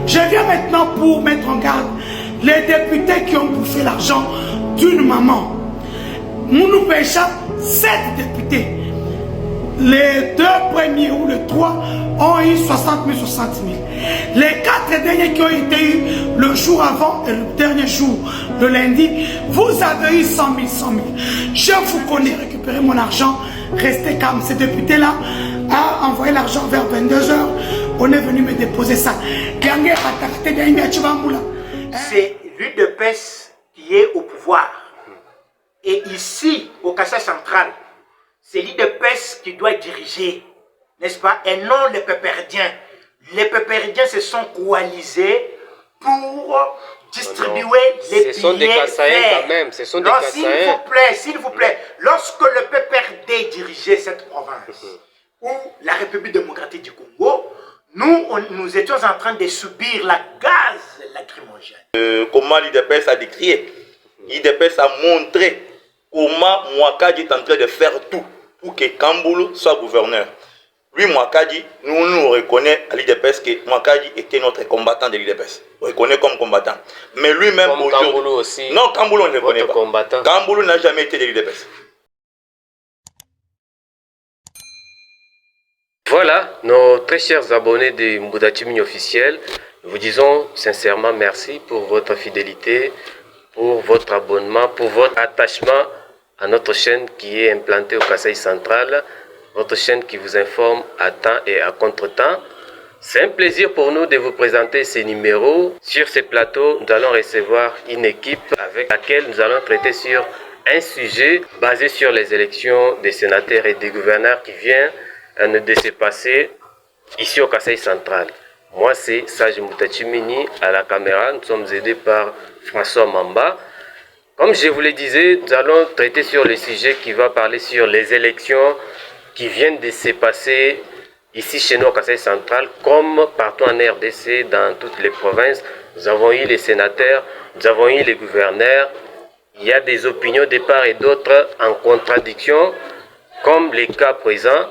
Je viens maintenant pour mettre en garde les députés qui ont bouffé l'argent d'une maman. Nous pêchons 7 députés. Les 2 premiers ou les 3 ont eu 60 000, 60 000. Les 4 derniers qui ont été eus le jour avant et le dernier jour, le lundi, vous avez eu 100 000, 100 000. Je vous connais, récupérez mon argent, restez calme. Ces députés-là a envoyé l'argent vers 22 h. On est venu me déposer ça. C'est l'UDPS qui est au pouvoir. Et ici, au Kassai central, c'est l'UDPS qui doit diriger, n'est-ce pas, et non les Pépéridiens. Les Pépéridiens se sont coalisés pour distribuer les billets. Ce sont des Kassaïens quand même, ce sont des Kassaïens. S'il vous plaît, lorsque le PPRD dirigeait cette province, ou la République démocratique du Congo, nous étions en train de subir la gaz lacrymogène. Comment l'IDPS a décrié, l'IDPS a montré comment Mouakadi est en train de faire tout pour que Kamboulou soit gouverneur. Lui, Mouakadi, nous reconnaissons à l'IDPS que Mouakadi était notre combattant de l'IDPS. On le reconnaît comme combattant. Mais lui-même aujourd'hui... Kamboulou aussi. Non, Kamboulou, on ne le connaît pas. Combattant. Kamboulou n'a jamais été de l'IDPS. Voilà, nos très chers abonnés de Mbouda TV officiel, nous vous disons sincèrement merci pour votre fidélité, pour votre abonnement, pour votre attachement à notre chaîne qui est implantée au Kassai central, votre chaîne qui vous informe à temps et à contre-temps. C'est un plaisir pour nous de vous présenter ces numéros. Sur ces plateaux, nous allons recevoir une équipe avec laquelle nous allons traiter sur un sujet basé sur les élections des sénateurs et des gouverneurs qui viennent de se passer ici au Kassai central. Moi, c'est Sage Moutachimini à la caméra. Nous sommes aidés par François Mamba. Comme je vous le disais, nous allons traiter sur le sujet qui va parler sur les élections qui viennent de se passer ici chez nous au Kassai central, comme partout en RDC, dans toutes les provinces. Nous avons eu les sénateurs, nous avons eu les gouverneurs. Il y a des opinions de part et d'autre en contradiction, comme les cas présents.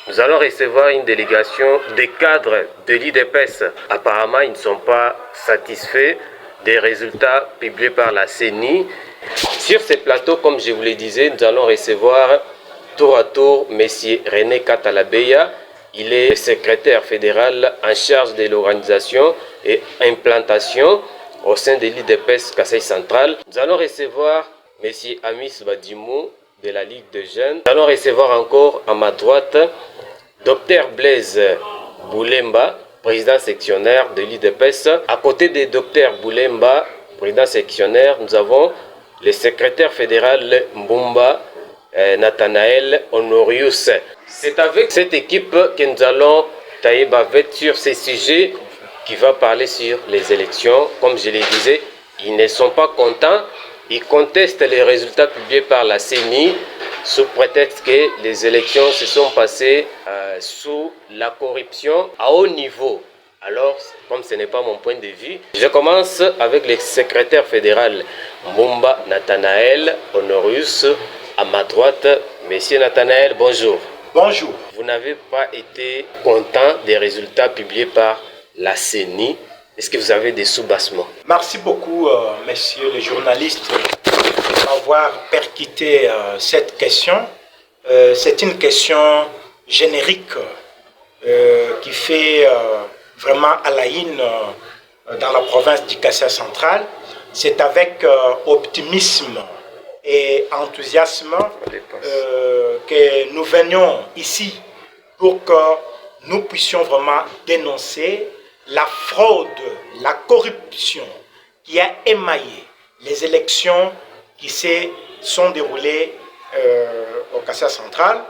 Nous allons recevoir une délégation des cadres de l'IDPS. Apparemment, ils ne sont pas satisfaits des résultats publiés par la CENI. Sur ces plateaux, comme je vous le disais, nous allons recevoir tour à tour M. René Katalabeya. Il est secrétaire fédéral en charge de l'organisation et implantation au sein de l'IDPS Kassai central. Nous allons recevoir M. Amis Badimou de la Ligue de jeunes. Nous allons recevoir encore à ma droite Dr Blaise Boulemba, président sectionnaire de l'IDPS. À côté de Dr Boulemba, président sectionnaire, nous avons le secrétaire fédéral Mbumba Nathanaël Honorius. C'est avec cette équipe que nous allons tailler bavette sur ces sujets qui va parler sur les élections. Comme je le disais, ils ne sont pas contents. Ils contestent les résultats publiés par la CENI sous prétexte que les élections se sont passées sous la corruption à haut niveau. Alors, comme ce n'est pas mon point de vue, je commence avec le secrétaire fédéral Mbumba Nathanaël Honorius. À ma droite, Monsieur Nathanaël, bonjour. Bonjour. Vous n'avez pas été content des résultats publiés par la CENI. Est-ce que vous avez des soubassements? Merci beaucoup, messieurs les journalistes, d'avoir percuté cette question. C'est une question générique qui fait vraiment à la une dans la province du Kassai central. C'est avec optimisme et enthousiasme que nous venions ici pour que nous puissions vraiment dénoncer la fraude, la corruption qui a émaillé les élections qui se sont déroulées au Kassai central.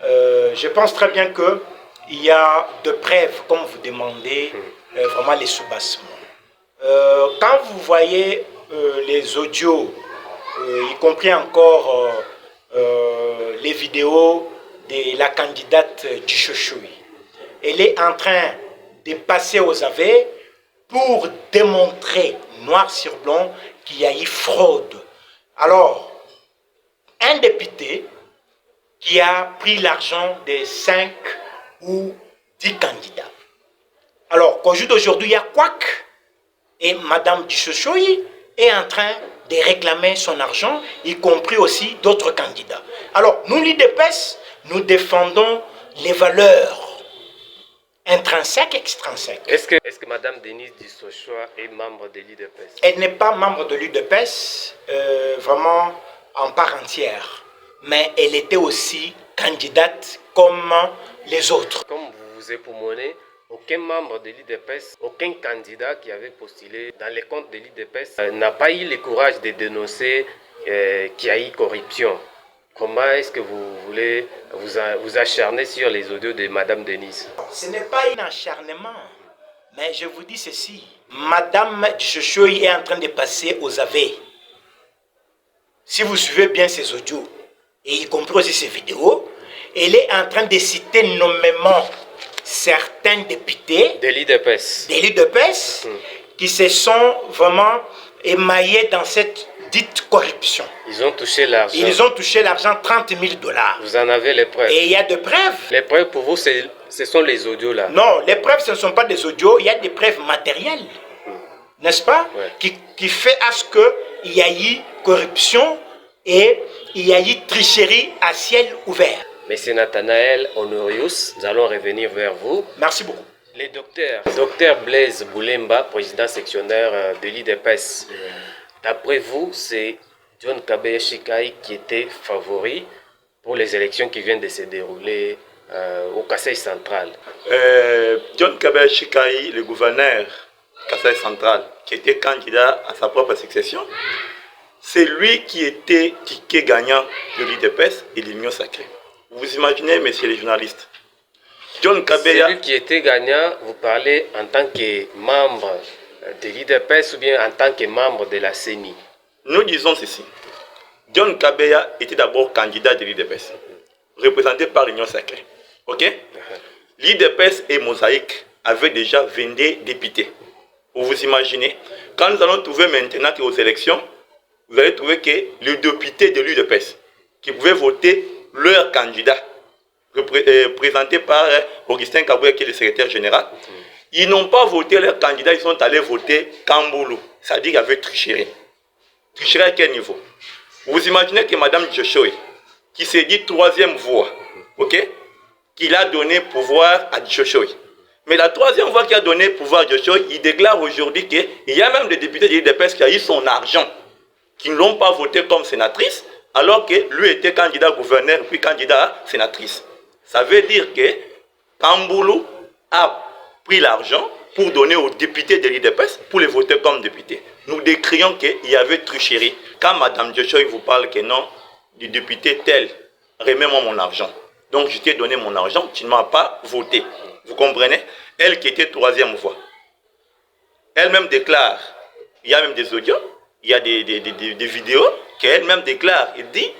Je pense très bien qu'il y a de preuves, comme vous demandez, vraiment les soubassements. Quand vous voyez les audios, y compris encore les vidéos de la candidate du Chouchoui, elle est en train de passer aux aveux pour démontrer noir sur blanc qu'il y a eu fraude. Alors, un député qui a pris l'argent de 5 ou 10 candidats, Alors, qu'au jour d'aujourd'hui, il y a Kwak et Madame Dussochoy est en train de réclamer son argent, y compris aussi d'autres candidats. Alors, nous, l'IDPS, nous défendons les valeurs intrinsèques et extrinsèques. Est-ce que Mme Denise Dussochoy est membre de l'IDPS? Elle n'est pas membre de l'UDPS vraiment en part entière, mais elle était aussi candidate comme les autres. Comme vous vous époumonez, aucun membre de l'IDPS, aucun candidat qui avait postulé dans les comptes de l'IDPS n'a pas eu le courage de dénoncer qu'il y a eu corruption. Comment est-ce que vous voulez vous acharner sur les audios de Mme Denise? Ce n'est pas un acharnement, mais je vous dis ceci. Mme Dussochoy est en train de passer aux aveux. Si vous suivez bien ces audios, et y compris aussi ces vidéos, elle est en train de citer nommément certains députés De l'IDPS. Qui se sont vraiment émaillés dans cette dite corruption. Ils ont touché l'argent. Ils ont touché l'argent, $30 000. Vous en avez les preuves. Et il y a des preuves. Les preuves pour vous, ce sont les audios là. Non, les preuves, ce ne sont pas des audios, il y a des preuves matérielles. N'est-ce pas? Ouais. Qui fait à ce qu'il y a eu corruption et il y a eu tricherie à ciel ouvert. Monsieur Nathanaël Honorius, nous allons revenir vers vous. Merci beaucoup. Le docteur Blaise Boulemba, président sectionnaire de l'IDPS. D'après vous, c'est John Kabeya Shikai qui était favori pour les élections qui viennent de se dérouler au Kasaï central. John Kabeya Shikai, le gouverneur Kasaï central, qui était candidat à sa propre succession, c'est lui qui était ticket gagnant de l'IDPS et de l'Union sacrée. Vous imaginez, messieurs les journalistes, John Kabeya... Celui qui était gagnant, vous parlez en tant que membre de l'IDPS ou bien en tant que membre de la CENI? Nous disons ceci. John Kabeya était d'abord candidat de l'IDPS, représenté par l'Union sacrée. Ok? L'IDPS et Mosaïque avaient déjà 22 députés. Vous imaginez, quand nous allons trouver maintenant qu'aux élections, vous allez trouver que les députés de l'UDPS qui pouvaient voter leur candidat, présenté par Augustin Kabouya, qui est le secrétaire général, ils n'ont pas voté leur candidat, ils sont allés voter Kamboulou. C'est-à-dire qu'il y avait tricherie. Tricherie à quel niveau? Vous imaginez que Mme Dussochoy, qui s'est dit troisième voix, ok, qu'il a donné pouvoir à Dussochoy. Mais la troisième voix qui a donné pouvoir à Dussochoy, il déclare aujourd'hui qu'il y a même des députés de l'IDPS qui ont eu son argent, qui ne l'ont pas voté comme sénatrice, alors que lui était candidat gouverneur puis candidat à sénatrice. Ça veut dire que Kamboulou a pris l'argent pour donner aux députés de l'IDPS pour les voter comme députés. Nous décrions qu'il y avait tricherie. Quand Mme Dussochoy vous parle que non, du député tel, remets-moi mon argent. Donc je t'ai donné mon argent, tu ne m'as pas voté. Vous comprenez? Elle qui était troisième voix. Elle-même déclare, il y a même des audios, il y a des vidéos qu'elle-même déclare et dit,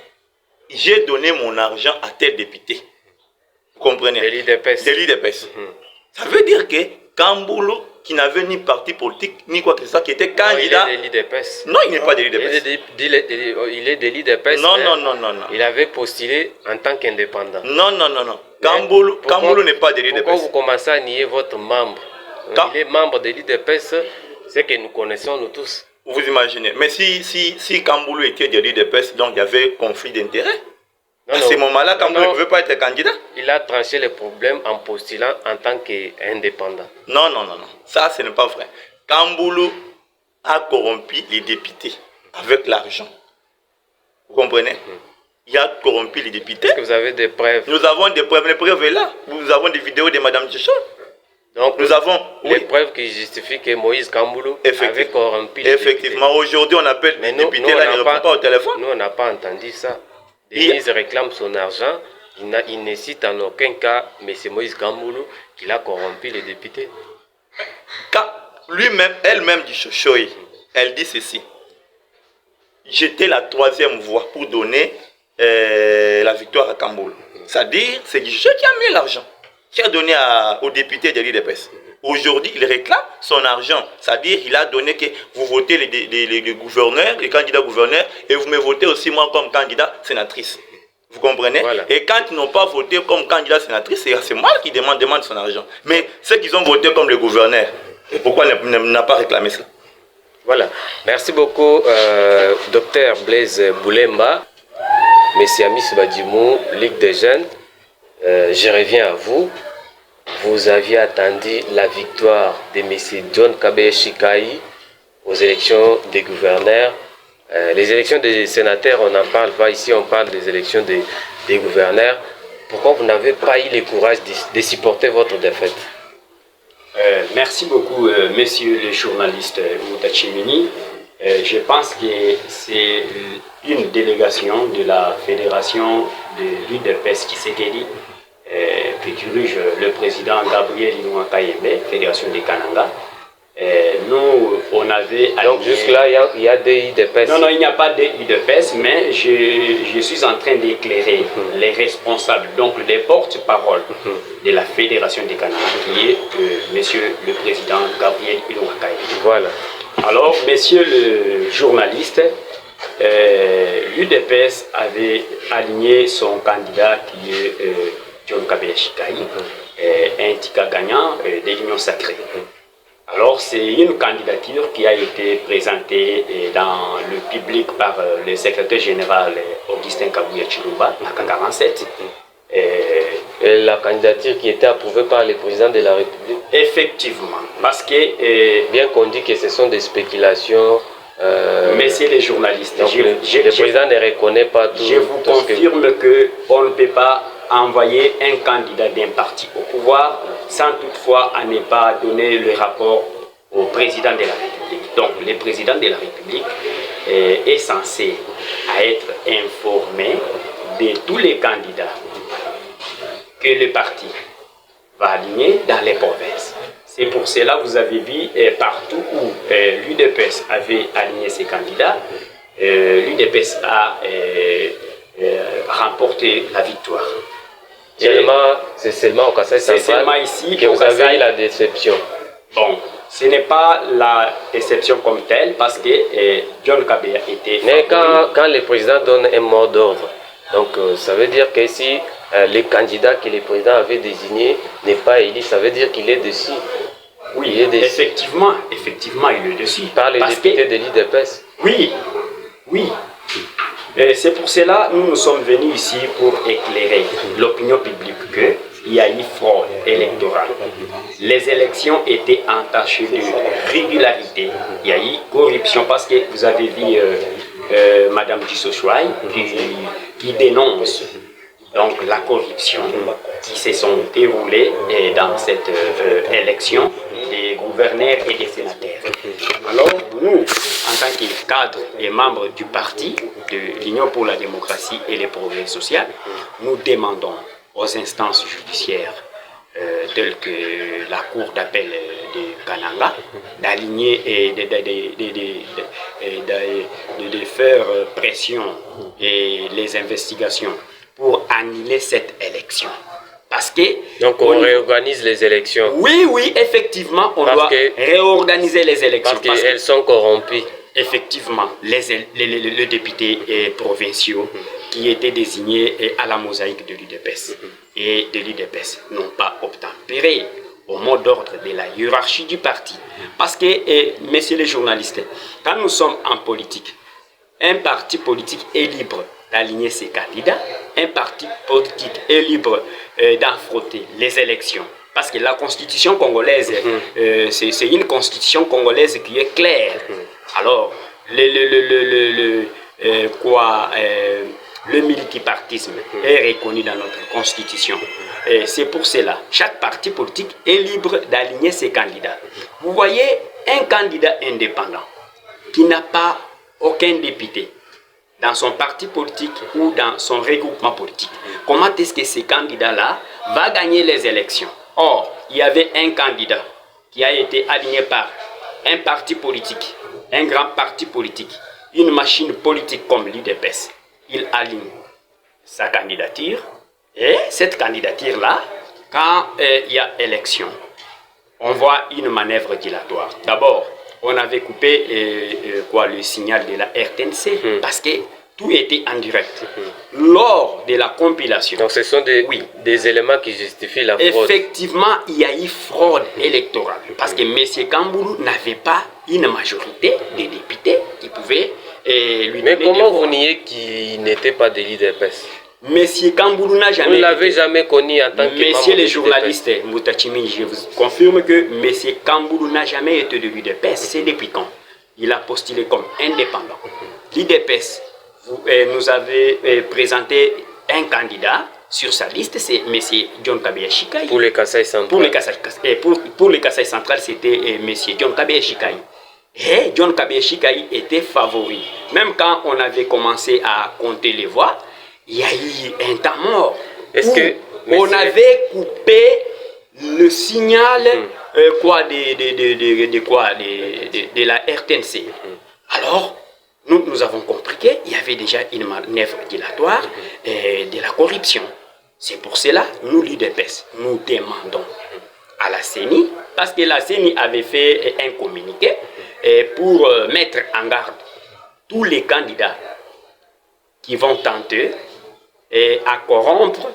j'ai donné mon argent à tel député. Vous comprenez? De l'IDPS. De l'IDPS. Ça veut dire que Kamboulou, qui n'avait ni parti politique, ni quoi que ce soit, qui était candidat... Il est de l'IDPS. Non, il n'est pas de l'IDPS. Il est de l'IDPS. Non. Il avait postulé en tant qu'indépendant. Non. Kamboulou n'est pas de l'IDPS. Pourquoi vous commencez à nier votre membre? Il est membre de l'IDPS, c'est que nous connaissons nous tous. Vous imaginez. Mais si Kamboulou était de l'IDPS, donc il y avait conflit d'intérêts. À ce moment-là, Kamboulou ne veut pas être candidat. Il a tranché le problème en postulant en tant qu'indépendant. Non. Ça, ce n'est pas vrai. Kamboulou a corrompu les députés avec l'argent. Vous comprenez? Il a corrompu les députés. Est-ce que vous avez des preuves? Nous avons des preuves. Les preuves sont là. Nous avons des vidéos de Mme Dussochoy. Donc, nous avons les preuves qui justifient que Moïse Kamboulou avait corrompu les députés. Effectivement, aujourd'hui, on appelle les députés, là, ils ne répondent pas au téléphone. Nous, on n'a pas entendu ça. Denise réclame son argent. Il ne cite en aucun cas M. Moïse Kamboulou qu'il a corrompu les députés. Lui-même, elle-même Dussochoy, elle dit ceci. J'étais la troisième voix pour donner la victoire à Kamboulou. C'est-à-dire, c'est Dussochoy qui a mis l'argent, qui a donné aux députés de l'IDPS. Aujourd'hui, il réclame son argent. C'est-à-dire, il a donné que vous votez les gouverneurs, les candidats gouverneurs, et vous me votez aussi moi comme candidat sénatrice. Vous comprenez? Voilà. Et quand ils n'ont pas voté comme candidat sénatrice, c'est moi qui demande son argent. Mais ceux qui ont voté comme le gouverneur, pourquoi n'a pas réclamé ça? Voilà. Merci beaucoup, Dr Blaise Boulemba, Monsieur Amis Badimou, Ligue des Jeunes. Je reviens à vous. Vous aviez attendu la victoire de M. John Kabeya Chikai aux élections des gouverneurs. Les élections des sénateurs, on n'en parle pas ici, on parle des élections des gouverneurs. Pourquoi vous n'avez pas eu le courage de supporter votre défaite? Merci beaucoup, monsieur le journaliste Moutachimini. Je pense que c'est une délégation de la fédération de l'UDPS qui s'est élue, que dirige le président Gabriel Inouan Kayembe, fédération de Kananga. Nous, on avait... Donc jusque-là, il y a des UDPS? Non, il n'y a pas de UDPS, mais je suis en train d'éclairer les responsables, donc les porte-parole de la fédération des Kananga, qui est monsieur le président Gabriel Inouan Kayembe. Voilà. Alors, monsieur le journaliste, l'UDPS avait aligné son candidat qui est John Kabeya Chikai, un tika gagnant de l'Union sacrée. Alors, c'est une candidature qui a été présentée dans le public par le secrétaire général Augustin Kabuya Chiluba, en 1947. Et la candidature qui était approuvée par le président de la République? Effectivement, parce que... bien qu'on dit que ce sont des spéculations... mais c'est les journalistes. Donc le président ne reconnaît pas tout. Je vous confirme qu'on ne peut pas envoyer un candidat d'un parti au pouvoir sans toutefois à ne pas donner le rapport au président de la République. Donc le président de la République est censé être informé de tous les candidats que le parti va aligner dans les provinces. C'est pour cela que vous avez vu partout où l'UDPS avait aligné ses candidats, l'UDPS a remporté la victoire. C'est seulement au Kasaï Central ici que vous avez eu la déception. Bon, ce n'est pas la déception comme telle parce que John Kabeya était... Mais quand le président donne un mot d'ordre, donc ça veut dire que si le candidat que le président avait désigné n'est pas élu, ça veut dire qu'il est dessus. Oui, effectivement, il est dessus. Par les députés de l'UDPS. Oui. C'est pour cela que nous sommes venus ici pour éclairer l'opinion publique qu'il y a eu fraude électorale. Les élections étaient entachées de régularité. Il y a eu corruption parce que vous avez vu Madame Dissosouaï qui dénonce donc la corruption qui se sont déroulées dans cette élection des gouverneurs et des sénateurs. Alors nous, en tant que cadres et membres du parti de l'Union pour la démocratie et le progrès social, nous demandons aux instances judiciaires telles que la Cour d'appel de Kananga d'aligner et de faire pression et les investigations pour annuler cette élection. Parce que... Donc on réorganise les élections. Oui, effectivement, on doit réorganiser les élections. Parce qu'elles sont corrompues. Effectivement, les députés provinciaux qui étaient désignés à la mosaïque de l'UDPS et de l'UDPS n'ont pas obtempéré au mot d'ordre de la hiérarchie du parti. Parce que, messieurs les journalistes, quand nous sommes en politique, un parti politique est libre d'aligner ses candidats, un parti politique est libre d'affronter les élections. Parce que la constitution congolaise, c'est une constitution congolaise qui est claire. Alors, le multipartisme est reconnu dans notre constitution. C'est pour cela, chaque parti politique est libre d'aligner ses candidats. Vous voyez, un candidat indépendant qui n'a pas aucun député dans son parti politique ou dans son regroupement politique, comment est-ce que ce candidat-là va gagner les élections? Or, il y avait un candidat qui a été aligné par un parti politique, un grand parti politique, une machine politique comme l'UDPS. Il aligne sa candidature et cette candidature-là, quand il y a élection, on voit une manœuvre dilatoire. D'abord, on avait coupé le signal de la RTNC parce que tout était en direct. Lors de la compilation. Donc ce sont des éléments qui justifient la fraude. Effectivement, il y a eu fraude électorale. Parce que M. Kamboulou n'avait pas une majorité de députés qui pouvaient lui donner. Mais comment vous niez qu'il n'était pas de l'UDPS? Monsieur Kamboulou n'a jamais... Vous ne l'avez jamais connu en tant que membre. Messieurs les journalistes, Moutachimi, je vous confirme que M. Kamboulou n'a jamais été de l'UDPS. C'est depuis quand il a postulé comme indépendant. L'UDPS, nous avait présenté un candidat sur sa liste, c'est M. John Kabeya Chikai. Pour le Kasaï central. Pour le Kasaï central, c'était M. John Kabeya Chikai. Et John Kabeya Chikai était favori. Même quand on avait commencé à compter les voix, il y a eu un temps mort. On avait coupé le signal de la RTNC. Alors, nous avons compris qu'il y avait déjà une manœuvre dilatoire de la corruption. C'est pour cela, nous, l'UDPS, nous demandons à la CENI, parce que la CENI avait fait un communiqué pour mettre en garde tous les candidats qui vont tenter à corrompre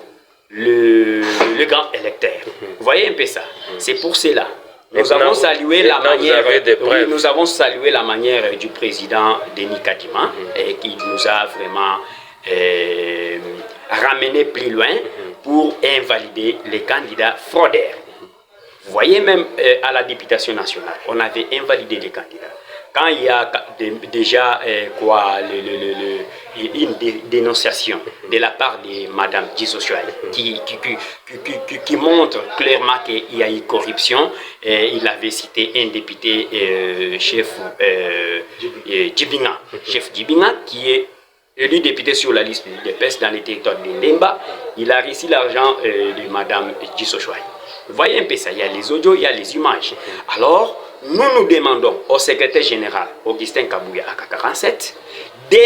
le grand électeur. Vous voyez un peu ça. C'est pour cela. Nous avons salué la manière. Nous avons salué la manière du président Denis Kadima qui nous a vraiment ramené plus loin pour invalider les candidats fraudeurs. Vous voyez, même à la députation nationale, on avait invalidé les candidats. Quand il y a déjà une dénonciation de la part de Mme Djisochoaï qui montre clairement qu'il y a eu corruption, il avait cité un député chef Djibinga, qui est élu député sur la liste de l'UDPS dans les territoires de Ndemba. Il a reçu l'argent de Mme Djisochoaï. Vous voyez un peu ça, il y a les audios, il y a les images. Alors, nous demandons au secrétaire général Augustin Kabouya AK47 de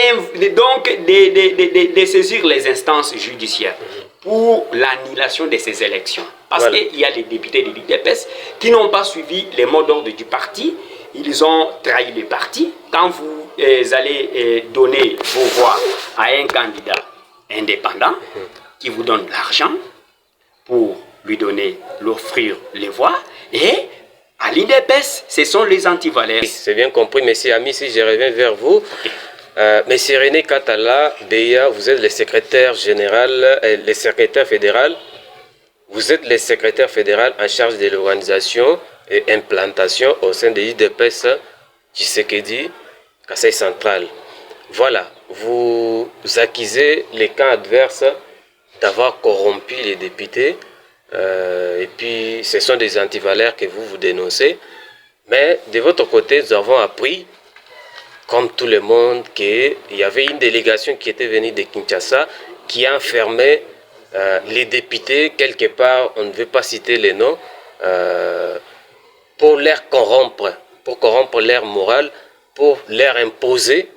saisir les instances judiciaires pour l'annulation de ces élections. Parce qu'il y a les députés de l'UDPS qui n'ont pas suivi les mots d'ordre du parti. Ils ont trahi le parti. Quand vous allez donner vos voix à un candidat indépendant qui vous donne de l'argent pour lui offrir les voix, et à l'UDPS, ce sont les antivaleurs. C'est bien compris, monsieur Ami, si je reviens vers vous. Monsieur René Katala, Beya, vous êtes le secrétaire général, le secrétaire fédéral. Vous êtes le secrétaire fédéral en charge de l'organisation et implantation au sein de l'UDPS Tshisekedi, Kasaï central. Voilà, vous accusez les camps adverses d'avoir corrompu les députés. Et puis, ce sont des antivaleurs que vous dénoncez. Mais de votre côté, nous avons appris, comme tout le monde, qu'il y avait une délégation qui était venue de Kinshasa qui a enfermé les députés quelque part, on ne veut pas citer les noms, pour leur corrompre, pour corrompre leur morale, pour leur imposer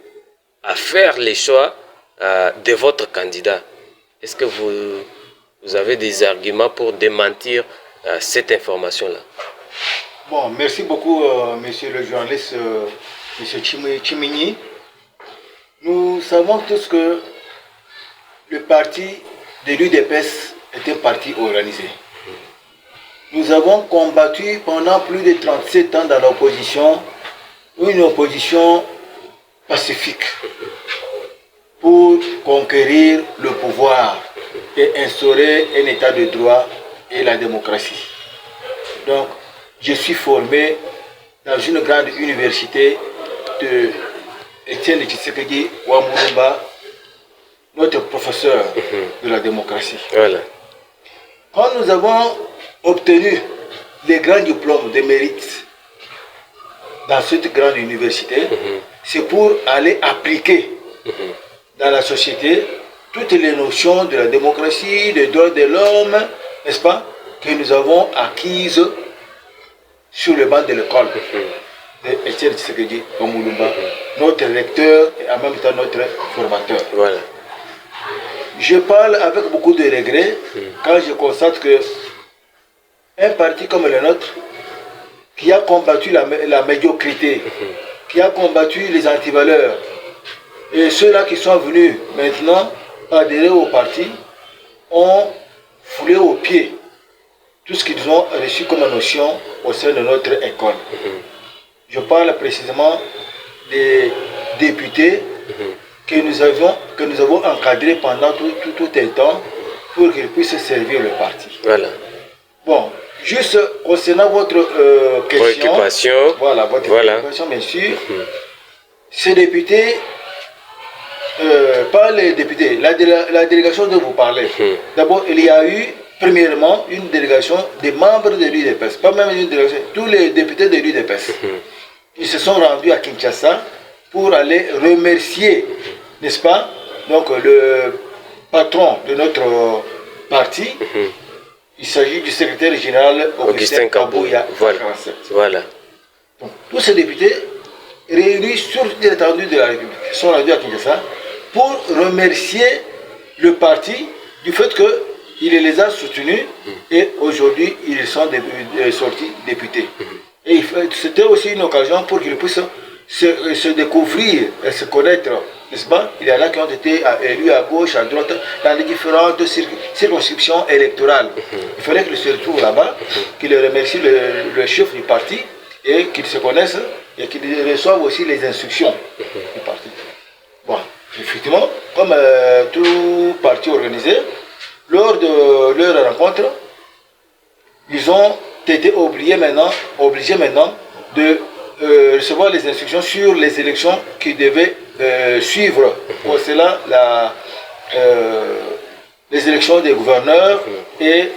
à faire les choix de votre candidat. Est-ce que vous avez des arguments pour démentir cette information-là? Bon, merci beaucoup, monsieur le journaliste, monsieur Chimini. Nous savons tous que le parti de l'UDPS est un parti organisé. Nous avons combattu pendant plus de 37 ans dans l'opposition, une opposition pacifique, pour conquérir le pouvoir et instaurer un état de droit et la démocratie. Donc, je suis formé dans une grande université de Etienne Tshisekedi Wamurumba, notre professeur de la démocratie. Voilà. Quand nous avons obtenu les grands diplômes de mérite dans cette grande université, c'est pour aller appliquer dans la société toutes les notions de la démocratie, des droits de l'homme, n'est-ce pas, que nous avons acquises sur le banc de l'école de Etienne Tshisekedi Wamurumba, notre lecteur et en même temps notre formateur. Voilà. Je parle avec beaucoup de regrets quand je constate que un parti comme le nôtre, qui a combattu la médiocrité, qui a combattu les antivaleurs, Et ceux-là qui sont venus maintenant adhérer au parti ont foulé au pied tout ce qu'ils ont reçu comme notion au sein de notre école. Je parle précisément des députés que nous avons encadrés pendant tout un temps pour qu'ils puissent servir le parti. Voilà. Bon, juste concernant votre question, préoccupation. Voilà, votre préoccupation, bien sûr. Ces députés, pas les députés, la délégation dont vous parlez. D'abord, il y a eu, premièrement, une délégation des membres de l'UDPS, pas même une délégation, tous les députés de l'UDPS. Ils se sont rendus à Kinshasa pour aller remercier, n'est-ce pas, donc le patron de notre parti. Il s'agit du secrétaire général Augustin Kabouya. Voilà. Donc, tous ces députés réunis sur l'étendue de la République sont rendus à Kinshasa pour remercier le parti du fait qu'il les a soutenus et aujourd'hui ils sont sortis députés. Et c'était aussi une occasion pour qu'ils puissent se découvrir et se connaître, n'est-ce pas? Il y en a qui ont été élus à gauche, à droite, dans les différentes circonscriptions électorales. Il fallait qu'ils se retrouvent là-bas, qu'ils remercient le chef du parti et qu'ils se connaissent et qu'ils reçoivent aussi les instructions du parti. Bon, effectivement, comme tout parti organisé, lors de leur rencontre, ils ont été obligés maintenant de recevoir les instructions sur les élections qui devaient suivre. Pour cela, les élections des gouverneurs et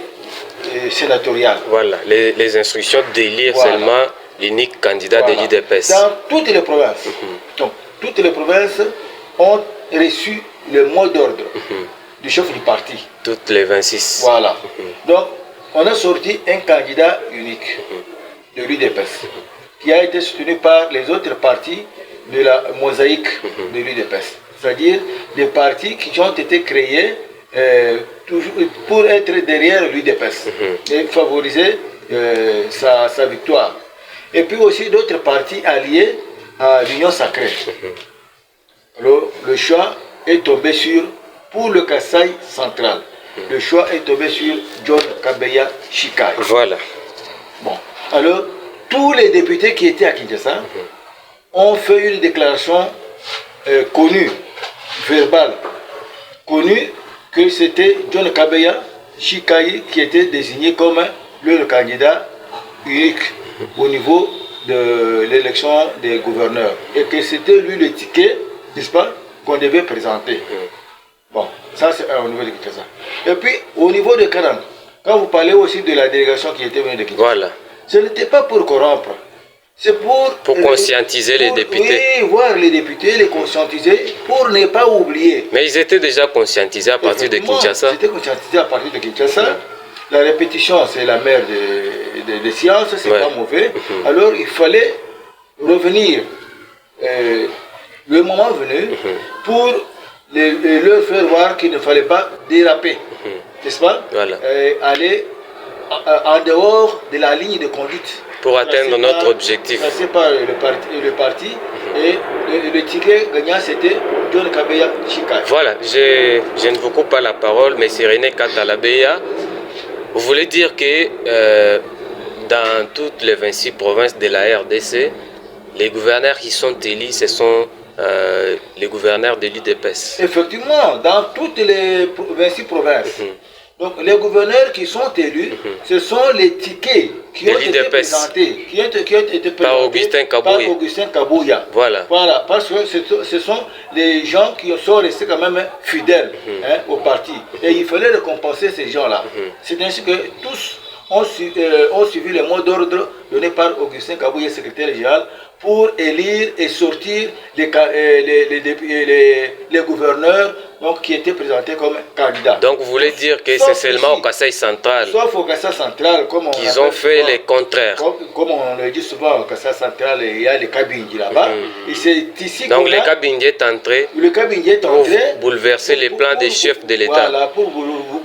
sénatoriales. Voilà, les instructions d'élire seulement l'unique candidat de l'UDPS. Dans toutes les provinces. Donc, toutes les provinces ont reçu le mot d'ordre du chef du parti. Toutes les 26. Voilà. Donc, on a sorti un candidat unique de l'UDPS qui a été soutenu par les autres partis de la mosaïque de l'UDPS. C'est-à-dire des partis qui ont été créés pour être derrière l'UDPS et favoriser sa victoire. Et puis aussi d'autres partis alliés à l'Union sacrée. Alors, le choix est tombé pour le Kasaï central, le choix est tombé sur John Kabeya Shikai. Voilà. Bon, alors, tous les députés qui étaient à Kinshasa ont fait une déclaration connue, verbale, connue que c'était John Kabeya Shikai qui était désigné comme le candidat unique au niveau de l'élection des gouverneurs et que c'était lui le ticket, n'est-ce pas, qu'on devait présenter. Bon, ça c'est au niveau de Kinshasa. Et puis au niveau de Kanam, quand vous parlez aussi de la délégation qui était venue de Kinshasa, voilà. Ce n'était pas pour corrompre, c'est pour conscientiser les députés. Oui, voir les députés, les conscientiser pour ne pas oublier. Mais ils étaient déjà conscientisés à partir de Kinshasa. Ils étaient conscientisés à partir de Kinshasa. La répétition, c'est la mère des sciences, c'est pas mauvais. Alors il fallait revenir le moment venu pour leur faire voir qu'il ne fallait pas déraper, n'est-ce pas? Voilà. Aller en dehors de la ligne de conduite. Pour atteindre notre objectif. Passer par le parti et le ticket gagnant c'était John Kabeya Shikai. Voilà, je ne vous coupe pas la parole, mais c'est René Katalabeya. Vous voulez dire que dans toutes les 26 provinces de la RDC, les gouverneurs qui sont élus, ce sont les gouverneurs de l'UDPS. Effectivement, dans toutes les 26 provinces. Donc les gouverneurs qui sont élus, ce sont les tickets qui ont été présentés, par Augustin Kabouya. Voilà. Voilà, parce que ce sont les gens qui sont restés quand même fidèles au parti. Et il fallait récompenser ces gens-là. C'est ainsi que tous ont suivi les mots d'ordre donnés par Augustin Kabouya, secrétaire général, pour élire et sortir les gouverneurs donc, qui étaient présentés comme candidats. Donc vous voulez dire que c'est seulement au Kasaï central qu'ils ont fait le contraire. Comme on le dit souvent, au Kasaï central, il y a les Kabinji là-bas. Et c'est ici donc le Kabinji est entré pour bouleverser les plans des chefs de l'État. Voilà, pour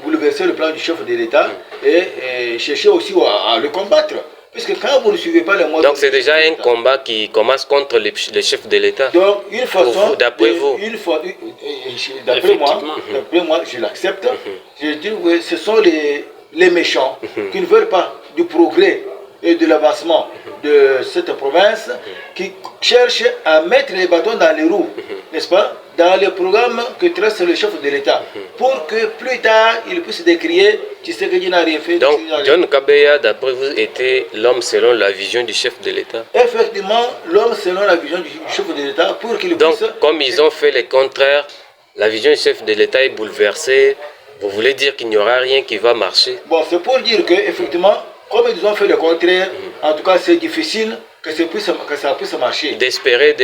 bouleverser le plan du chef de l'État et chercher aussi à le combattre. Puisque quand vous ne suivez pas les mots... Donc c'est déjà un combat qui commence contre les chefs de l'État. Donc une façon... D'après vous. D'après moi, je l'accepte. Je dis que ce sont les méchants qui ne veulent pas du progrès et de l'avancement de cette province, qui cherchent à mettre les bâtons dans les roues, n'est-ce pas, dans le programme que trace le chef de l'État, pour que plus tard il puisse décrier Tshisekedi n'a rien fait. Donc John Kabeya, d'après vous, était l'homme selon la vision du chef de l'État. Effectivement, l'homme selon la vision du chef de l'État, pour qu'il puisse... Donc, comme ils ont fait le contraire, la vision du chef de l'État est bouleversée. Vous voulez dire qu'il n'y aura rien qui va marcher? Bon, c'est pour dire que effectivement, comme ils ont fait le contraire, en tout cas c'est difficile que ça puisse marcher. D'espérer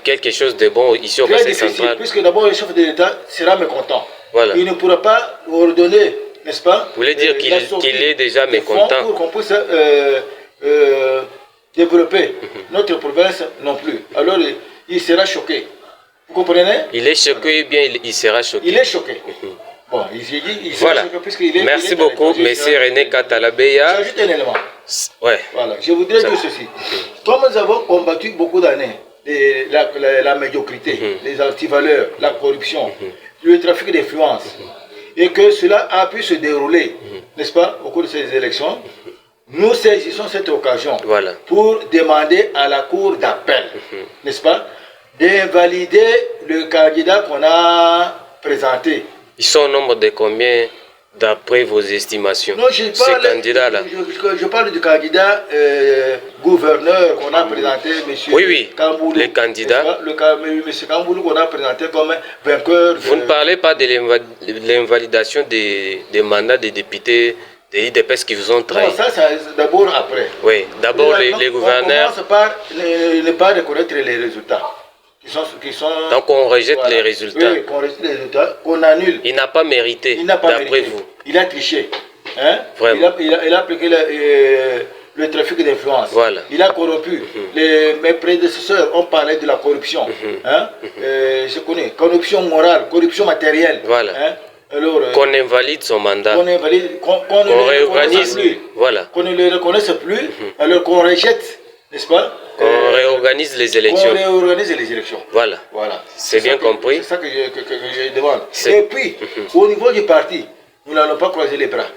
quelque chose de bon ici au Très Conseil difficile, central. puisque d'abord le chef de l'État sera mécontent. Voilà. Il ne pourra pas ordonner, n'est-ce pas? Vous voulez dire qu'il est déjà mécontent? Pour qu'on puisse développer notre province non plus. Alors il sera choqué. Vous comprenez? Il est choqué ou bien il sera choqué? Il est choqué. Bon, il voilà. sera choqué puisqu'il est... Merci beaucoup, Monsieur René Katalabeya. J'ajoute un élément. Ouais. Voilà, je voudrais dire ceci. Comme nous avons combattu beaucoup d'années la médiocrité, les antivaleurs, la corruption, le trafic d'influence, et que cela a pu se dérouler, n'est-ce pas, au cours de ces élections, nous saisissons cette occasion pour demander à la Cour d'appel, n'est-ce pas, d'invalider le candidat qu'on a présenté. Ils sont au nombre de combien d'après vos estimations? Non, ces candidats-là. Je parle du candidat gouverneur qu'on a présenté, M. Kamboulou. Les candidats. M. Kamboulou qu'on a présenté comme vainqueur. Vous ne parlez pas de l'invalidation des mandats des députés de l'IDPS qui vous ont trahi? Non, ça c'est d'abord après. Oui, d'abord les gouverneurs. On commence par ne pas reconnaître les résultats. Donc on rejette les résultats. Oui, qu'on rejette les résultats, qu'on annule. Il n'a pas mérité, d'après vous. Il a triché. Hein? Vraiment. Il a appliqué le trafic d'influence. Voilà. Il a corrompu. Mes prédécesseurs ont parlé de la corruption. Hein? Je connais. Corruption morale, corruption matérielle. Voilà. Hein? Qu'on invalide son mandat. Qu'on invalide, qu'on réorganise. Voilà. Qu'on ne le reconnaisse plus, alors qu'on rejette, n'est-ce pas? Qu'on réorganise les élections. Qu'on réorganise les élections. Voilà. C'est bien compris. C'est ça que je demande. Et puis, au niveau du parti, nous n'allons pas croiser les bras.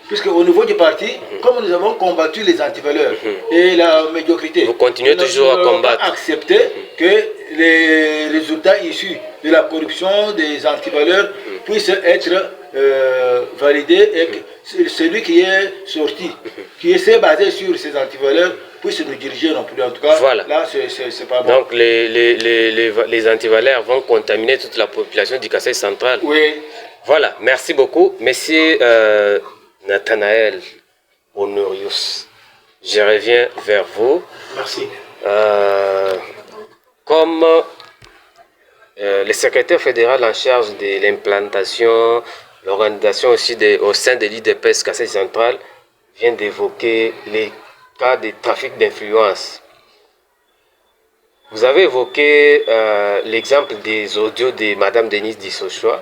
Puisque au niveau du parti, comme nous avons combattu les antivaleurs et la médiocrité, vous continuez toujours à combattre. Nous accepter que les résultats issus de la corruption des antivaleurs puissent être validés et que celui qui est sorti, qui s'est basé sur ces antivaleurs, puisse nous diriger non plus. En tout cas, là, c'est pas bon. Donc les antivaleurs vont contaminer toute la population du Kasaï central. Oui. Voilà, merci beaucoup. Monsieur Nathanaël Honorius, je reviens vers vous. Merci. Comme le secrétaire fédéral en charge de l'implantation, l'organisation aussi au sein de l'IDPS Kasaï central vient d'évoquer les cas de trafic d'influence. Vous avez évoqué l'exemple des audios de Mme Denise Dissochoa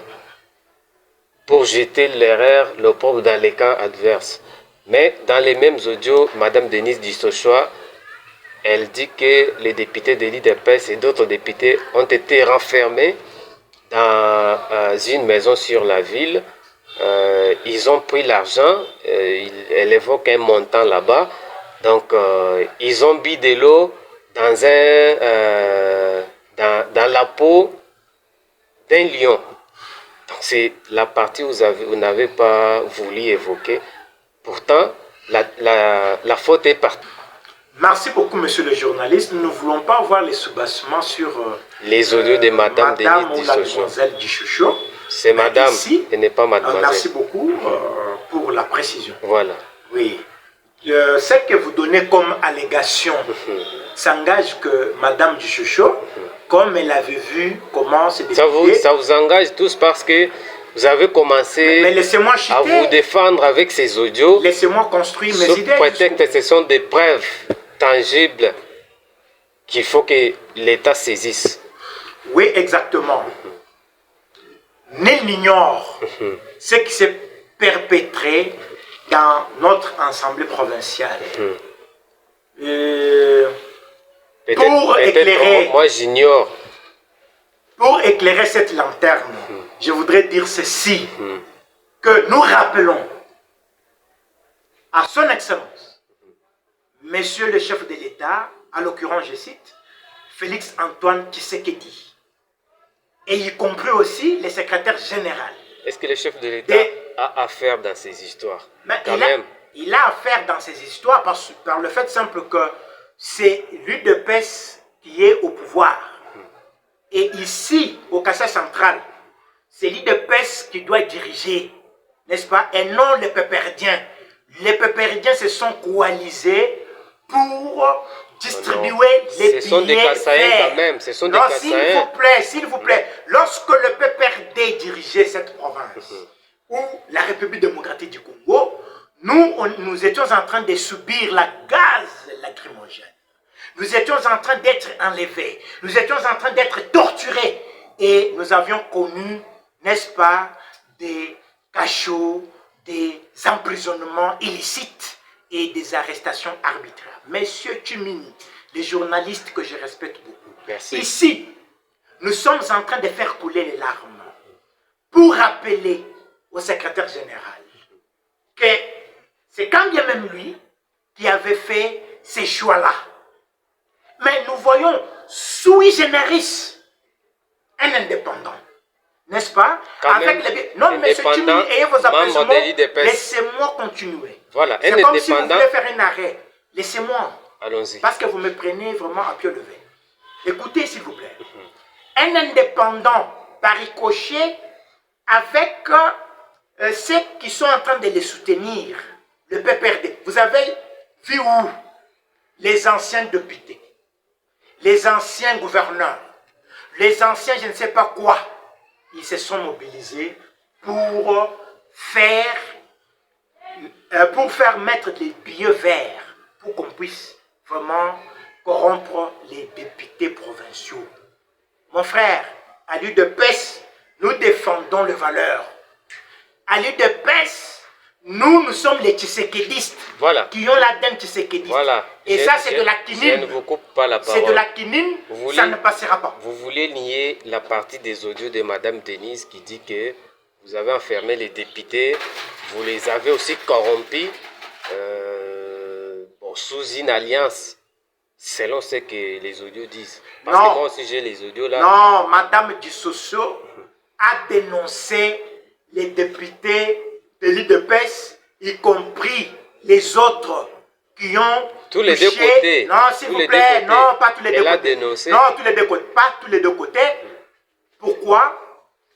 pour jeter l'erreur, l'opprobre dans les camps adverses. Mais dans les mêmes audios, Mme Denise Dissochoa, elle dit que les députés de l'IDPS et d'autres députés ont été renfermés dans une maison sur la ville. Ils ont pris l'argent, elle évoque un montant là-bas. Donc, ils ont bu de l'eau dans la peau d'un lion. Donc, c'est la partie où vous n'avez pas voulu évoquer. Pourtant, la faute est partout. Merci beaucoup, monsieur le journaliste. Nous ne voulons pas voir les soubassements sur les audios de Madame Denise Dissochoa. C'est Madame, et n'est pas Mademoiselle. Merci beaucoup pour la précision. Voilà. Oui. Ce que vous donnez comme allégation s'engage que Madame Dissochoa, comme elle avait vu comment c'est député... Ça vous engage tous parce que vous avez commencé à vous défendre avec ces audios. Laissez-moi construire mes idées. Sous prétexte que ce sont des preuves tangibles qu'il faut que l'État saisisse. Oui, exactement. Nul n'ignore ce qui s'est perpétré dans notre assemblée provinciale. Pour éclairer, moi j'ignore. Pour éclairer cette lanterne, je voudrais dire ceci, que nous rappelons à son Excellence, Monsieur le chef de l'État, à l'occurrence je cite, Félix Antoine Tshisekedi, et y compris aussi le secrétaire général. Est-ce que le chef de l'État a affaire dans ces histoires? Mais il a affaire dans ces histoires par le fait simple que c'est l'UDPS qui est au pouvoir. Et ici, au Kassai central, c'est l'UDPS qui doit diriger, n'est-ce pas, et non les Pépéridiens. Les Pépéridiens se sont coalisés pour distribuer les billets. Ce sont des Kassaïens quand même, ce sont des Kassaïens. S'il vous plaît, lorsque le PPRD dirigeait cette province, ou la République démocratique du Congo, nous étions en train de subir la gaz lacrymogène. Nous étions en train d'être enlevés. Nous étions en train d'être torturés. Et nous avions connu, n'est-ce pas, des cachots, des emprisonnements illicites et des arrestations arbitraires. Monsieur Tchimini, les journalistes que je respecte beaucoup, merci. Ici, nous sommes en train de faire couler les larmes pour rappeler au secrétaire général que c'est quand bien même lui qui avait fait ces choix-là. Mais nous voyons sui generis un indépendant, n'est-ce pas? Quand avec les... Non, mais ayez vos apaisements, laissez-moi continuer. Voilà, c'est comme si vous voulez faire un arrêt. Laissez-moi. Allons-y. Parce que vous me prenez vraiment à pied levé. Écoutez, s'il vous plaît. Un indépendant par ricochet avec ceux qui sont en train de les soutenir, le PPRD. Vous avez vu où? Les anciens députés, les anciens gouverneurs, les anciens je ne sais pas quoi, ils se sont mobilisés pour faire mettre des billets verts pour qu'on puisse vraiment corrompre les députés provinciaux. Mon frère, à l'UDPS, nous défendons les valeurs. À l'UDPS, nous sommes les Tshisekédistes, voilà, qui ont l'ADN Tshisekédiste. Voilà. Et ça, c'est de la quinine. Je ne vous coupe pas la parole. C'est de la quinine, ça ne passera pas. Vous voulez nier la partie des audios de Madame Denise qui dit que vous avez enfermé les députés, vous les avez aussi corrompus sous une alliance, selon ce que les audios disent. Parce que moi aussi j'ai les audios là. Non, Madame Dussoso a dénoncé les députés de l'UDPS, y compris les autres qui ont tous les deux côtés. Non, s'il vous plaît, non, pas tous les deux côtés. Elle a dénoncé. Non, tous les deux côtés, pas tous les deux côtés. Pourquoi?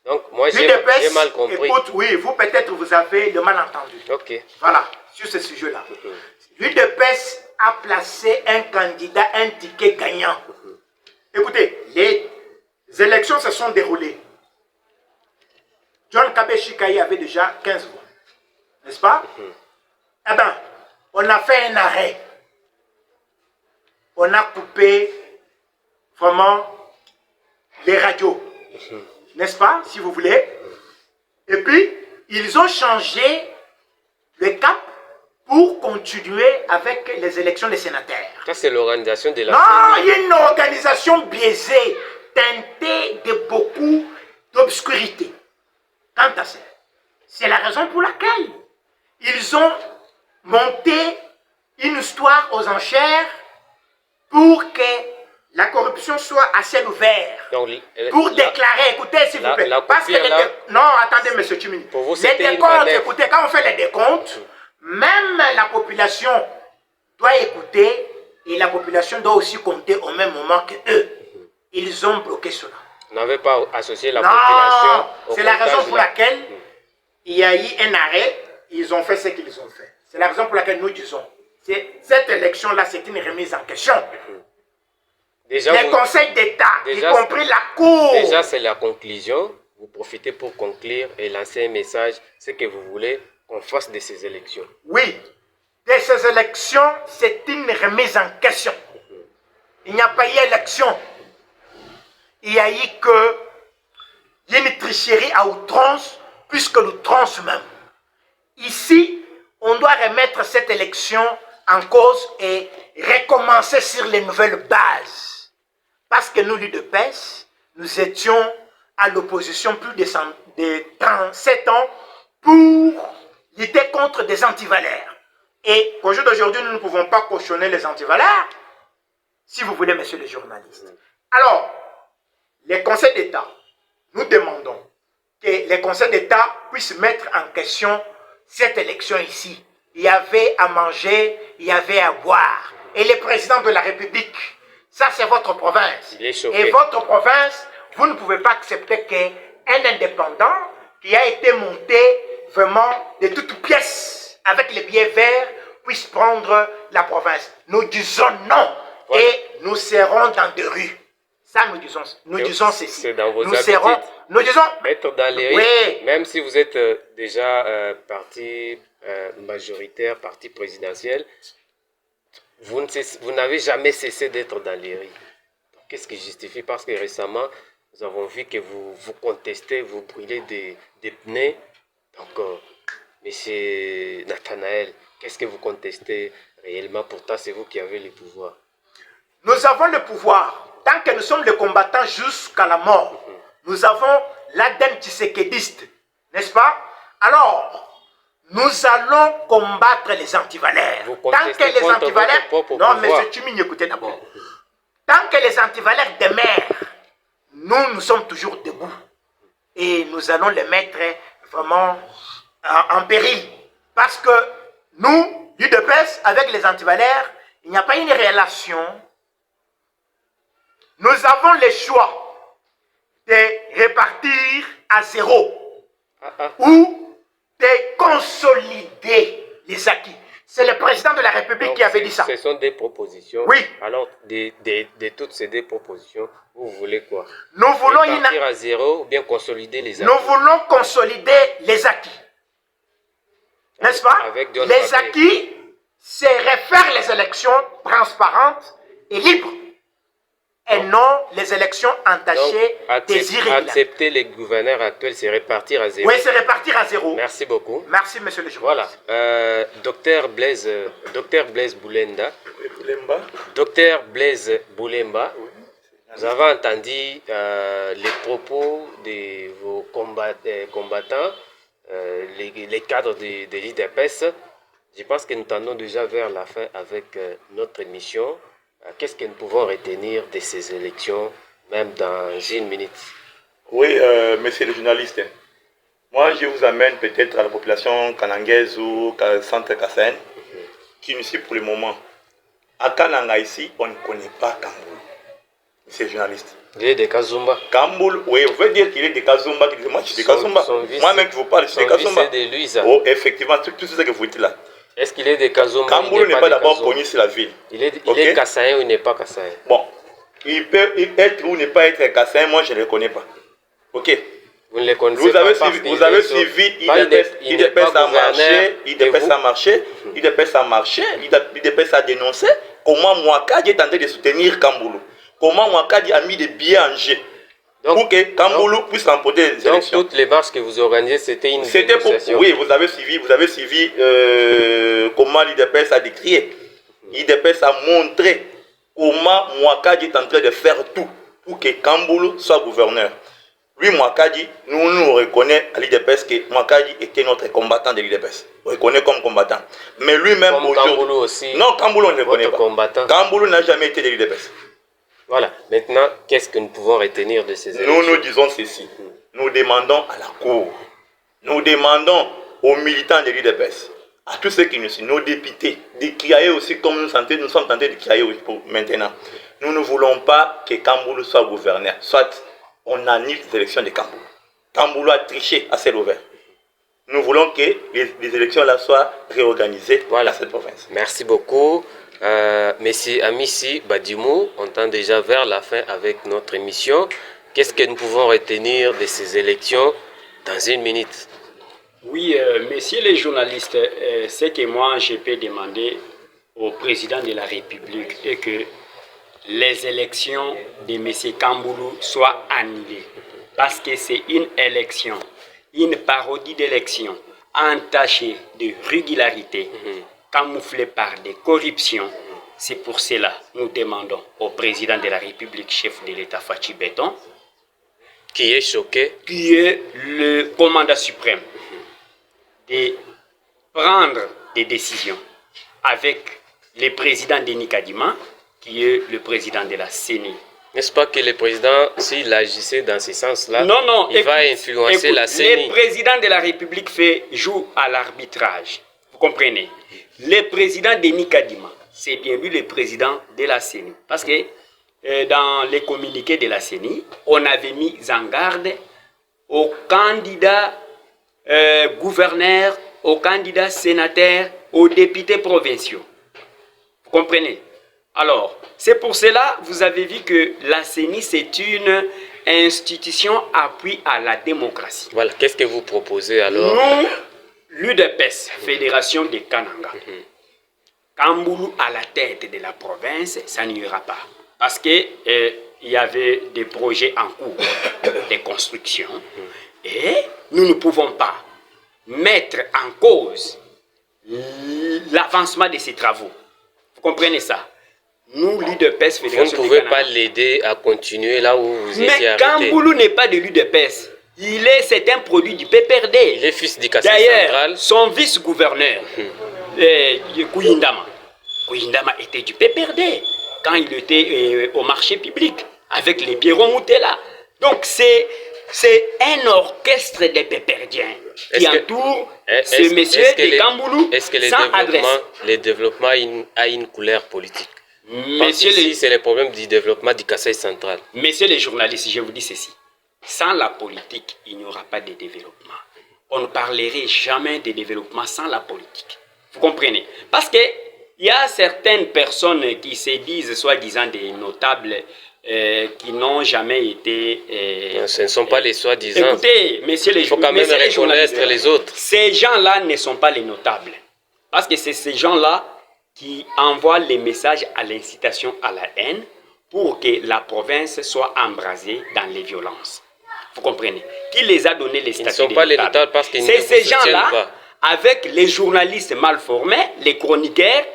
Donc, moi, j'ai mal compris. Écoute, oui, vous peut-être vous avez le mal entendu. Ok. Voilà, sur ce sujet-là. L'UDPS a placé un candidat, un ticket gagnant. Écoutez, les élections se sont déroulées. John Kabeshikaï avait déjà 15 voix. N'est-ce pas? Eh bien, on a fait un arrêt. On a coupé vraiment les radios. N'est-ce pas, si vous voulez? Et puis, ils ont changé le cap pour continuer avec les élections des sénateurs. Ça, c'est l'organisation de la... Non, il y a une organisation biaisée, teintée de beaucoup d'obscurité. Quant à ça, c'est la raison pour laquelle ils ont monté une histoire aux enchères pour que la corruption soit à ciel ouvert. Donc, pour déclarer, écoutez s'il vous plaît, parce que non, attendez monsieur Tchimini, les décomptes, écoutez, quand on fait les décomptes, même la population doit écouter et la population doit aussi compter au même moment que eux. Ils ont bloqué cela. Vous n'avez pas associé la population au c'est la raison pour laquelle il y a eu un arrêt, ils ont fait ce qu'ils ont fait. C'est la raison pour laquelle nous disons, cette élection-là, c'est une remise en question. Déjà, les conseils d'État, y compris la Cour. Déjà, c'est la conclusion. Vous profitez pour conclure et lancer un message, ce que vous voulez qu'on fasse de ces élections. Oui, de ces élections, c'est une remise en question. Il n'y a pas eu élection. Il y a eu une tricherie à outrance, puisque l'outrance même. Ici, on doit remettre cette élection en cause et recommencer sur les nouvelles bases. Parce que nous, l'UDPS, nous étions à l'opposition plus de 37 ans pour lutter contre des antivaleurs. Et au jour d'aujourd'hui, nous ne pouvons pas cautionner les antivaleurs, si vous voulez, messieurs les journalistes. Alors, les conseils d'État, nous demandons que les conseils d'État puissent mettre en question cette élection ici. Il y avait à manger, il y avait à boire. Et le président de la République, ça c'est votre province. Et votre province, vous ne pouvez pas accepter qu'un indépendant qui a été monté vraiment de toutes pièces avec les billets verts puisse prendre la province. Nous disons non. Voilà. Et nous serons dans des rues. Ça, nous disons ceci. C'est dans vos nous disons être dans les rues, oui. Même si vous êtes déjà parti majoritaire, parti présidentiel, vous n'avez jamais cessé d'être dans les rues. Qu'est-ce qui justifie? Parce que récemment, nous avons vu que vous contestez, vous brûlez des pneus. Donc, monsieur Nathanaël, qu'est-ce que vous contestez réellement? Pourtant, c'est vous qui avez le pouvoir. Nous avons le pouvoir. Tant que nous sommes les combattants jusqu'à la mort, nous avons l'ADN tshisekédiste, n'est-ce pas? Alors, nous allons combattre les antivaleurs. Tant que les antivaleurs... Non, monsieur Tchimini, écoutez d'abord. Tant que les antivaleurs demeurent, nous sommes toujours debout. Et nous allons les mettre vraiment en péril. Parce que nous, l'UDPS, avec les antivaleurs, il n'y a pas une relation. Nous avons le choix de repartir à zéro ou de consolider les acquis. C'est le président de la République qui avait dit ça. Ce sont des propositions. Oui. Alors, de toutes ces deux propositions, vous voulez quoi? Nous voulons repartir à zéro ou bien consolider les acquis? Nous voulons consolider les acquis. N'est-ce pas? Les acquis, c'est refaire les élections transparentes et libres. Et non les élections entachées des irrégularités. Accepter les gouverneurs actuels, c'est repartir à zéro. Oui, c'est repartir à zéro. Merci beaucoup. Merci, monsieur le journaliste. Voilà. Docteur Blaise Boulenda. Docteur Blaise Boulemba, vous avez entendu les propos de vos combattants, les cadres de l'IDPS. Je pense que nous tendons déjà vers la fin avec notre émission. Qu'est-ce que nous pouvons retenir de ces élections, même dans une minute? Oui, monsieur le journaliste. Moi, je vous amène peut-être à la population kanangaise ou centre Kassaïen, qui ici pour le moment. À Kananga, ici, on ne connaît pas Kamboul. Monsieur le journaliste. Il est de Kazumba. Kamboul, oui, vous pouvez dire qu'il est de Kazumba. Moi, je suis de Kazumba. Moi-même, je vous parle, je suis de Kazumba. C'est de Louisa. Oh, effectivement, tout ce que vous dites là. Est-ce qu'il est de Kazumba? Kamboul n'est pas d'abord connu sur la ville. Il est Kassaïen ou il n'est pas Kassaïen? Bon, il peut être ou ne pas être Kassaïen, moi je ne le connais pas. Ok. Vous ne le connaissez pas? Vous avez suivi, IDPS a marché, IDPS a marché, IDPS a marché, IDPS a dénoncé comment Mouakadi est en train de soutenir Kamboulou. Comment Mouakadi a mis des billets en jeu. Pour que Kamboulou puisse remporter les élections. Donc toutes les marches que vous organisez, c'était une dénonciation. Oui, vous avez suivi comment l'IDPS a décrié. L'IDPS a montré comment Mouakadi est en train de faire tout pour que Kamboulou soit gouverneur. Lui, Mouakadi, nous reconnaissons à l'IDPS que Mouakadi était notre combattant de l'IDPS. On le reconnaît comme combattant. Mais lui-même aujourd'hui... Non, Kamboulou, on ne le connaît pas. Combattant. Kamboulou n'a jamais été de l'IDPS. Voilà. Maintenant, qu'est-ce que nous pouvons retenir de ces élections? Nous disons ceci. Nous demandons à la Cour, nous demandons aux militants de l'IDPS, à tous ceux qui nous suivent, nos députés, de crier aussi comme nous sommes tentés de crier pour maintenant. Nous ne voulons pas que Kamboulou soit gouverneur. Soit on annule les élections de Kamboulou. Kamboulou a triché à ciel ouvert. Nous voulons que les élections là soient réorganisées dans cette province. Merci beaucoup. Monsieur Amissi Badimou, on tend déjà vers la fin avec notre émission. Qu'est-ce que nous pouvons retenir de ces élections dans une minute? Oui, messieurs les journalistes, ce que moi je peux demander au président de la République est que les élections de M. Kamboulou soient annulées. Parce que c'est une élection, une parodie d'élection. entaché de régularité, camouflé par des corruptions. C'est pour cela que nous demandons au président de la République, chef de l'État Fachi Béton, qui est choqué, qui est le commandant suprême, de prendre des décisions avec le président Denis Kadima, qui est le président de la CENI. N'est-ce pas que le président, s'il agissait dans ce sens-là, non, il va influencer la CENI? Le président de la République joue à l'arbitrage. Vous comprenez? Le président Denis Kadima, c'est bien lui le président de la CENI. Parce que dans les communiqués de la CENI, on avait mis en garde aux candidats gouverneurs, aux candidats sénateurs, aux députés provinciaux. Vous comprenez? Alors, c'est pour cela, vous avez vu que la CENI, c'est une institution appui à la démocratie. Voilà, qu'est-ce que vous proposez alors? Nous, l'UDPS, Fédération de Kananga, Kamboulou à la tête de la province, ça n'ira pas. Parce qu'il y avait des projets en cours de construction et nous ne pouvons pas mettre en cause l'avancement de ces travaux. Vous comprenez ça? Nous, l'UDPS, Fédération vous ne pouvez pas l'aider à continuer là où vous étiez arrêté. Mais Kamboulou n'est pas de l'UDPS. C'est un produit du PPRD. Il est fils du Kassai D'ailleurs, central. son vice-gouverneur, Kouyindama était du PPRD quand il était au marché public avec les Pierrot Moutela. Donc c'est un orchestre de PPRdiens qui entoure ce monsieur de Kamboulou sans adresse. Le développement a une couleur politique. Monsieur c'est le problème du développement du Kassai central. Messieurs les journalistes, je vous dis ceci. Sans la politique, il n'y aura pas de développement. On ne parlerait jamais de développement sans la politique. Vous comprenez? Parce qu'il y a certaines personnes qui se disent, soi-disant des notables, qui n'ont jamais été... ce ne sont pas les soi-disant. Écoutez, messieurs les journalistes, il faut quand même reconnaître les autres. Ces gens-là ne sont pas les notables. Parce que c'est ces gens-là qui envoient les messages à l'incitation à la haine pour que la province soit embrasée dans les violences. Vous comprenez? Qui les a donné les statuts? Ils ne sont pas les notables parce qu'ils ne c'est ces vous soutiennent gens-là, pas. avec les journalistes mal formés, les chroniqueurs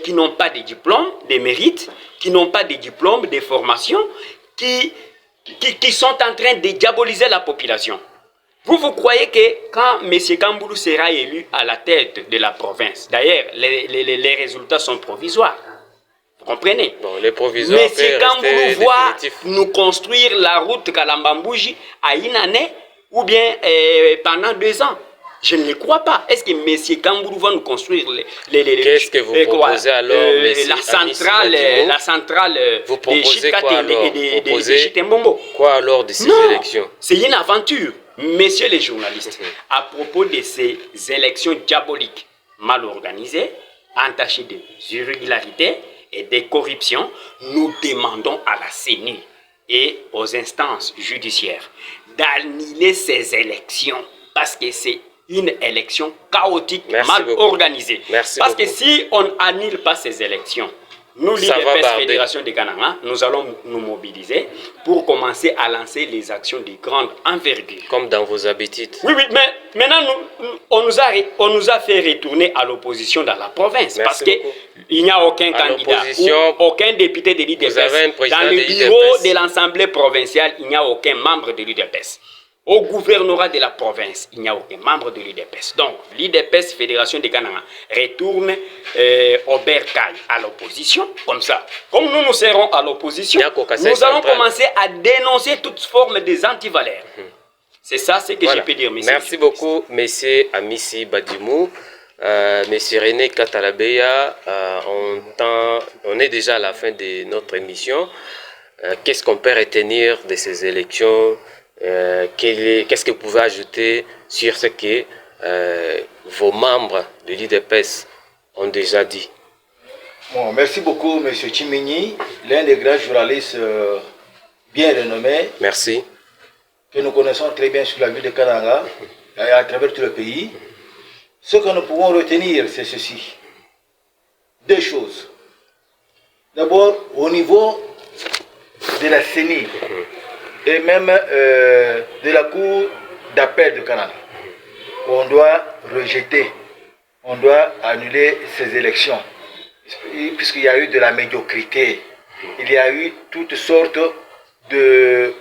qui n'ont pas de diplôme, de mérite, qui n'ont pas de diplôme, de formation, qui sont en train de diaboliser la population. Vous croyez que quand M. Kamboulou sera élu à la tête de la province, d'ailleurs, les résultats sont provisoires. Vous comprenez? Bon, les provisoires M. Kamboulou voit nous construire la route Kalambambouji à une année ou bien pendant 2 ans. Je ne le crois pas. Est-ce que M. Kamboulou va nous construire qu'est-ce que vous proposez alors, la centrale vous proposez de quoi alors? de Chitembombo? Quoi alors de ces élections? C'est une aventure. Messieurs les journalistes, à propos de ces élections diaboliques, mal organisées, entachées d'irrégularités et de corruption, nous demandons à la CENI et aux instances judiciaires d'annuler ces élections parce que c'est une élection chaotique, mal organisée. Parce que si on n'annule pas ces élections, nous, l'UDPS Fédération de Kananga, nous allons nous mobiliser pour commencer à lancer les actions de grande envergure. Comme dans vos habitudes. Oui, mais maintenant, on nous a fait retourner à l'opposition dans la province. Parce qu'il n'y a aucun candidat, ou aucun député de l'UDPS. Dans le bureau de l'Assemblée provinciale, il n'y a aucun membre de l'UDPS. Au gouvernorat de la province, il n'y a aucun membre de l'UDPS. Donc, l'UDPS Fédération de Kananga retourne au bercail à l'opposition. Comme ça, comme nous serons à l'opposition, nous allons commencer à dénoncer toute forme des antivaleurs. C'est ça ce que je peux dire, monsieur. Merci beaucoup, monsieur Amissi Badimou. Monsieur René Katalabeya, on est déjà à la fin de notre émission. Qu'est-ce qu'on peut retenir de ces élections? Qu'est-ce que vous pouvez ajouter sur ce que vos membres de l'UDPS ont déjà dit? Bon, merci beaucoup, M. Chimini, l'un des grands journalistes bien renommés. Merci. Que nous connaissons très bien sur la ville de Kananga et à travers tout le pays. Ce que nous pouvons retenir, c'est ceci. 2 choses. D'abord, au niveau de la CENI, et même de la Cour d'appel de Canada. on doit rejeter, on doit annuler ces élections, puisqu'il y a eu de la médiocrité, il y a eu toutes sortes de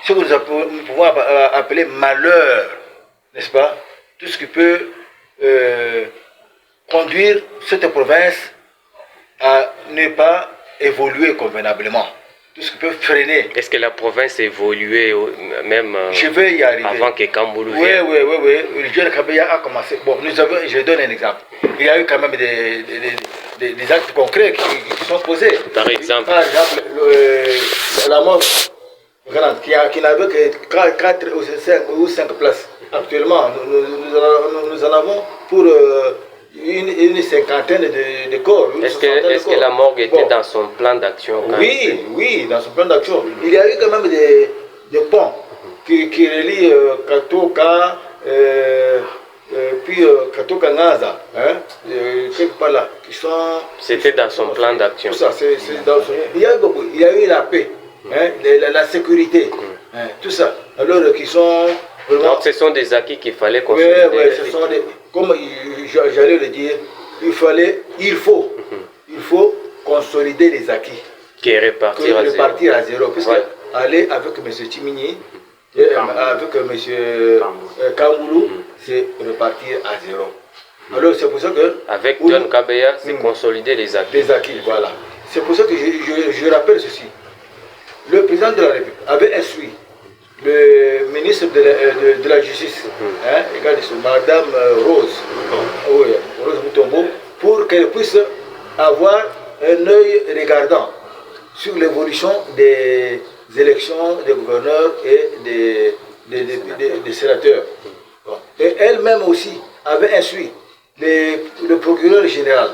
ce que nous pouvons appeler malheur, n'est-ce pas? Tout ce qui peut conduire cette province à ne pas évoluer convenablement. Tout ce qui peut freiner. Est-ce que la province a évolué même je vais y arriver. Avant que Kamboulou vienne? Oui. Le jeune Kabeya a commencé. Bon, je donne un exemple. Il y a eu quand même des actes concrets qui sont posés. Par exemple, la mort qui n'avait que 4 ou 5 places. Actuellement, nous en avons pour une cinquantaine de corps. Est-ce que la morgue était dans son plan d'action? Oui, dans son plan d'action. Il y a eu quand même des ponts qui relient Katoka, puis Katoka Naza, quelque part là, qui sont... C'était dans son plan d'action. Tout ça, c'est dans son... Il y a eu la paix, la sécurité, tout ça. Alors, qui sont... Vraiment... Donc, ce sont des acquis qu'il fallait consolider. Oui, ce sont des... Comme j'allais le dire, il faut consolider les acquis. Qui repartir à zéro. Parce que aller avec M. Tchimini, avec M. Kamboulou, c'est repartir à zéro. Alors c'est pour ça que... Avec John Kabeya, c'est consolider les acquis. Les acquis, voilà. C'est pour ça que je rappelle ceci. Le président de la République avait instruit le ministre de la Justice, Madame Rose Mutombo, pour qu'elle puisse avoir un œil regardant sur l'évolution des élections des gouverneurs et des sénateurs. Et elle-même aussi avait instruit le procureur général,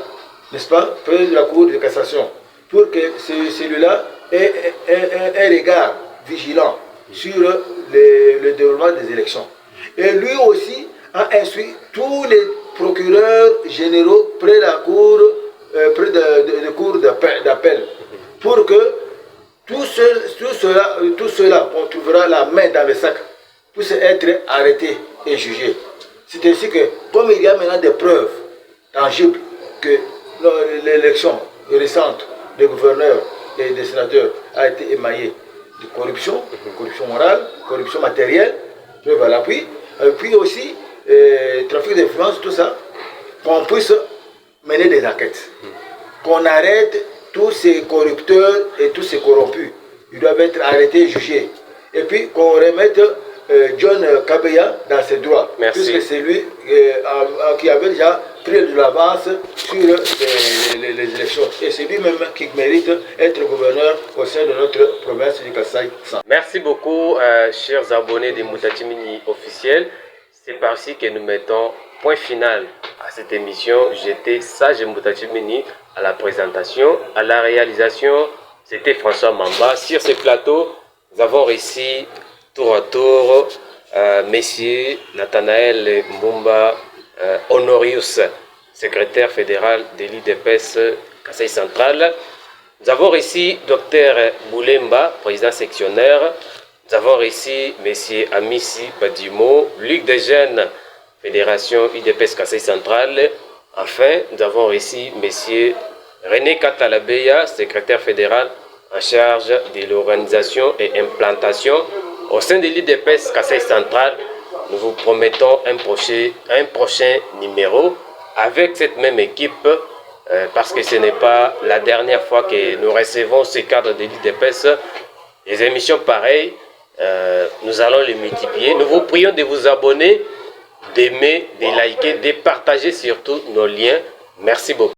n'est-ce pas, président de la Cour de cassation, pour que celui-là ait un regard vigilant sur le déroulement des élections. Et lui aussi a instruit tous les procureurs généraux près de la cour, près de cour d'appel, pour que tout cela, on trouvera la main dans le sac, puisse être arrêté et jugé. C'est ainsi que, comme il y a maintenant des preuves tangibles que l'élection récente des gouverneurs et des sénateurs a été émaillée de corruption, corruption morale, corruption matérielle, preuve à l'appui, puis aussi trafic d'influence, tout ça, qu'on puisse mener des enquêtes, qu'on arrête tous ces corrupteurs et tous ces corrompus. Ils doivent être arrêtés et jugés. Et puis qu'on remette John Kabeya dans ses droits. Merci. Puisque c'est lui qui avait déjà pris de l'avance sur les élections. Et c'est lui-même qui mérite d'être gouverneur au sein de notre province du Kasaï-Central. Merci beaucoup, chers abonnés de Mutatimini officiel. C'est par ici que nous mettons point final à cette émission. J'étais Sage Mutatimini à la présentation, à la réalisation. C'était François Mamba. Sur ce plateau, nous avons réussi tour à tour Messieurs Nathanaël Mbumba Honorius, secrétaire fédéral de l'IDPS Kasaï Central. Nous avons ici Dr Boulemba, président sectionnaire. Nous avons ici M. Amissi Badimo, Ligue des jeunes, Fédération IDPS Kasaï Central. Enfin, nous avons ici M. René Katalabeya, secrétaire fédéral en charge de l'organisation et implantation. Au sein de l'IDPS Kasaï Central, nous vous promettons un prochain numéro avec cette même équipe, parce que ce n'est pas la dernière fois que nous recevons ce cadre de l'IDPS. Les émissions pareilles, nous allons les multiplier. Nous vous prions de vous abonner, d'aimer, de liker, de partager surtout nos liens. Merci beaucoup.